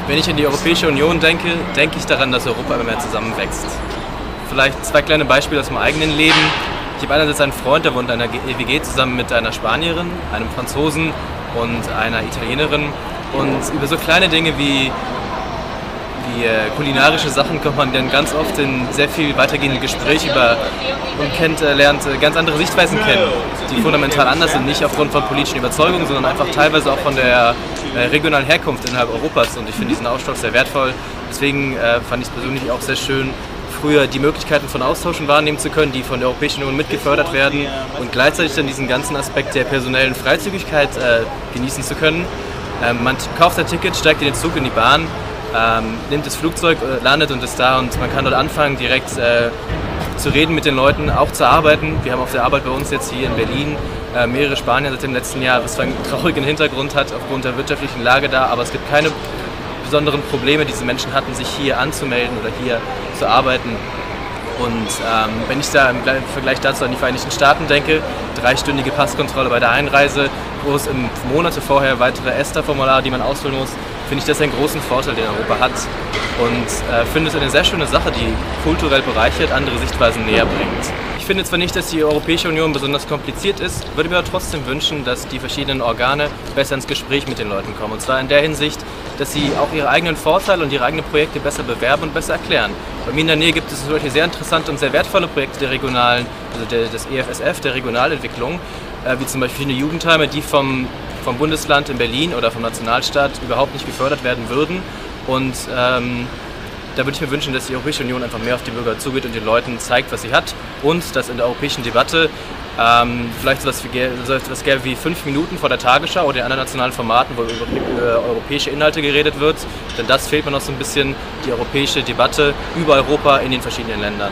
Wenn ich an die Europäische Union denke, denke ich daran, dass Europa immer mehr zusammenwächst. Vielleicht zwei kleine Beispiele aus meinem eigenen Leben. Ich habe einerseits einen Freund, der wohnt in einer WG zusammen mit einer Spanierin, einem Franzosen und einer Italienerin. Und über so kleine Dinge wie kulinarische Sachen kommt man dann ganz oft in sehr viel weitergehende Gespräche über und lernt ganz andere Sichtweisen kennen, die fundamental anders sind, nicht aufgrund von politischen Überzeugungen, sondern einfach teilweise auch von der regionalen Herkunft innerhalb Europas. Und ich finde diesen Austausch sehr wertvoll. Deswegen fand ich es persönlich auch sehr schön, früher die Möglichkeiten von Austauschen wahrnehmen zu können, die von der Europäischen Union mitgefördert werden und gleichzeitig dann diesen ganzen Aspekt der personellen Freizügigkeit genießen zu können. Man kauft ein Ticket, steigt in den Zug, in die Bahn, nimmt das Flugzeug, landet und ist da und man kann dort anfangen, direkt zu reden mit den Leuten, auch zu arbeiten. Wir haben auf der Arbeit bei uns jetzt hier in Berlin mehrere Spanier seit dem letzten Jahr, was zwar einen traurigen Hintergrund hat aufgrund der wirtschaftlichen Lage da, aber es gibt keine besonderen Probleme, die diese Menschen hatten, sich hier anzumelden oder hier zu arbeiten. Und wenn ich da im Vergleich dazu an die Vereinigten Staaten denke, 3-stündige Passkontrolle bei der Einreise, wo es Monate vorher weitere ESTA-Formulare, die man ausfüllen muss, finde ich das einen großen Vorteil, den Europa hat. Und finde es eine sehr schöne Sache, die kulturell bereichert, andere Sichtweisen näher bringt. Ich finde zwar nicht, dass die Europäische Union besonders kompliziert ist, würde mir aber trotzdem wünschen, dass die verschiedenen Organe besser ins Gespräch mit den Leuten kommen. Und zwar in der Hinsicht, dass sie auch ihre eigenen Vorteile und ihre eigenen Projekte besser bewerben und besser erklären. Bei mir in der Nähe gibt es solche sehr interessante und sehr wertvolle Projekte der regionalen, also des EFSF, der Regionalentwicklung, wie zum Beispiel eine Jugendheime, die vom Bundesland in Berlin oder vom Nationalstaat überhaupt nicht gefördert werden würden. Und da würde ich mir wünschen, dass die Europäische Union einfach mehr auf die Bürger zugeht und den Leuten zeigt, was sie hat. Und dass in der europäischen Debatte vielleicht so etwas gäbe wie 5 Minuten vor der Tagesschau oder in anderen nationalen Formaten, wo über europäische Inhalte geredet wird. Denn das fehlt mir noch so ein bisschen, die europäische Debatte über Europa in den verschiedenen Ländern.